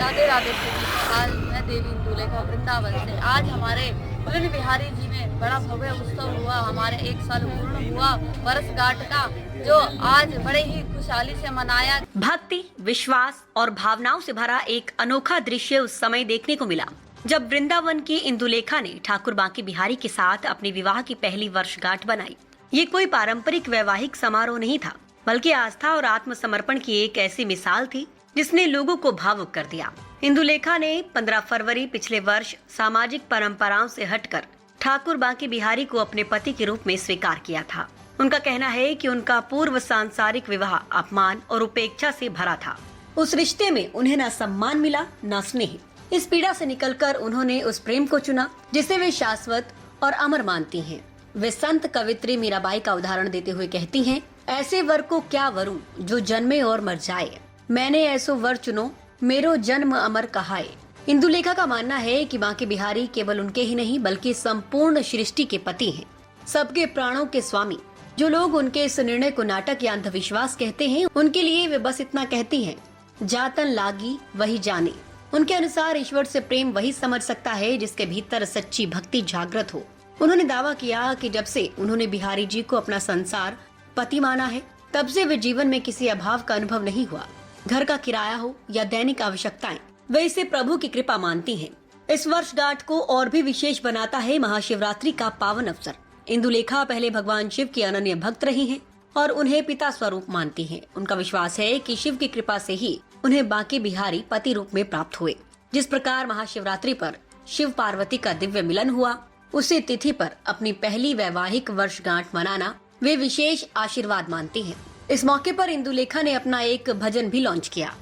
राधे राधे सभी को। आज मैं देवी इंदुलेखा वृंदावन से। आज हमारे कुंज बिहारी जी में बड़ा भव्य उत्सव हुआ। हमारे 1 साल पूर्ण हुआ वर्षगांठ का, जो आज बड़े ही खुशहाली से मनाया। भक्ति, विश्वास और भावनाओं से भरा एक अनोखा दृश्य उस समय देखने को मिला जब वृंदावन की इंदुलेखा ने ठाकुर बांके बिहारी के साथ अपने विवाह की पहली वर्षगांठ बनाई। ये कोई पारंपरिक वैवाहिक समारोह नहीं था, बल्कि आस्था और आत्मसमर्पण की एक ऐसी मिसाल थी जिसने लोगों को भावुक कर दिया। इंदुलेखा ने 15 फरवरी पिछले वर्ष सामाजिक परंपराओं से हटकर ठाकुर बांके बिहारी को अपने पति के रूप में स्वीकार किया था। उनका कहना है कि उनका पूर्व सांसारिक विवाह अपमान और उपेक्षा से भरा था। उस रिश्ते में उन्हें न सम्मान मिला, न स्नेह। इस पीड़ा से निकलकर उन्होंने उस प्रेम को चुना जिसे वे शाश्वत और अमर मानती हैं। वे संत कवित्री मीराबाई का उदाहरण देते हुए कहती हैं, ऐसे वर को क्या वरूं जो जन्मे और मर जाए, मैंने ऐसो वर चुनो मेरो जन्म अमर कहाए। इंदुलेखा का मानना है कि बांके बिहारी केवल उनके ही नहीं बल्कि संपूर्ण सृष्टि के पति हैं, सबके प्राणों के स्वामी। जो लोग उनके इस निर्णय को नाटक या अंधविश्वास कहते हैं, उनके लिए वे बस इतना कहती हैं, जातन लागी वही जाने। उनके अनुसार ईश्वर से प्रेम वही समझ सकता है जिसके भीतर सच्ची भक्ति जागृत हो। उन्होंने दावा किया कि जब से उन्होंने बिहारी जी को अपना संसार पति माना है, तब से वे जीवन में किसी अभाव का अनुभव नहीं हुआ। घर का किराया हो या दैनिक आवश्यकताएं, वे इसे प्रभु की कृपा मानती हैं। इस वर्षगांठ को और भी विशेष बनाता है महाशिवरात्रि का पावन अवसर। इंदुलेखा पहले भगवान शिव की अनन्य भक्त रही हैं और उन्हें पिता स्वरूप मानती हैं। उनका विश्वास है कि शिव की कृपा से ही उन्हें बांके बिहारी पति रूप में प्राप्त हुए। जिस प्रकार महाशिवरात्रि पर शिव पार्वती का दिव्य मिलन हुआ, उसी तिथि पर अपनी पहली वैवाहिक वर्षगांठ मनाना वे विशेष आशीर्वाद मानती हैं। इस मौके पर इंदुलेखा ने अपना एक भजन भी लॉन्च किया,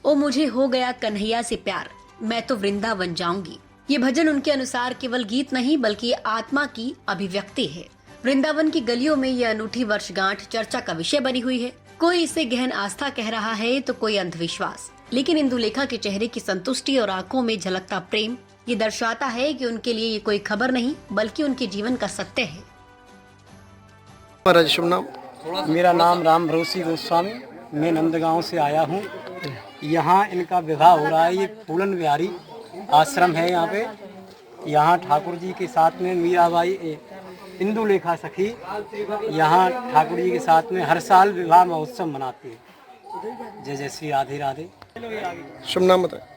ओ मुझे हो गया कन्हैया से प्यार, मैं तो वृंदावन जाऊंगी। ये भजन उनके अनुसार केवल गीत नहीं बल्कि आत्मा की अभिव्यक्ति है। वृंदावन की गलियों में ये अनूठी वर्षगांठ चर्चा का विषय बनी हुई है। कोई इसे गहन आस्था कह रहा है तो कोई अंधविश्वास, लेकिन इंदुलेखा के चेहरे की संतुष्टि और आंखों में झलकता प्रेम ये दर्शाता है कि उनके लिए ये कोई खबर नहीं बल्कि उनके जीवन का सत्य है। शुभ नाम? मेरा नाम राम भरोसी गोस्वामी, मैं नंदगांव से आया हूँ। यहाँ इनका विवाह हो रहा है। ये फूलन बिहारी आश्रम है यहाँ पे। यहाँ ठाकुर जी के साथ में मीराबाई इंदुलेखा सखी यहाँ ठाकुर जी के साथ में हर साल विवाह महोत्सव मनाती है। जय जय श्री राधे राधे। शुभ नाम बताए?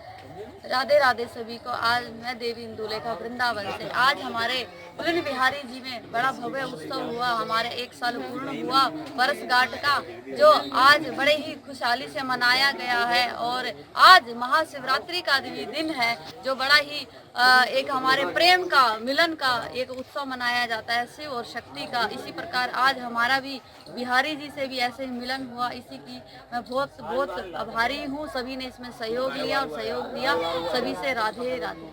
राधे राधे सभी को। आज मैं देवी इंदुलेखा वृंदावन से। आज हमारे कुंज बिहारी जी में बड़ा भव्य उत्सव हुआ। हमारे 1 साल पूर्ण हुआ वर्षगांठ का, जो आज बड़े ही खुशहाली से मनाया गया है। और आज महाशिवरात्रि का दिन है, जो बड़ा ही एक हमारे प्रेम का मिलन का एक उत्सव मनाया जाता है, शिव और शक्ति का। इसी प्रकार आज हमारा भी बिहारी जी से भी ऐसे ही मिलन हुआ। इसी की मैं बहुत बहुत आभारी हूँ। सभी ने इसमें सहयोग लिया और सहयोग दिया। सभी से राधे राधे।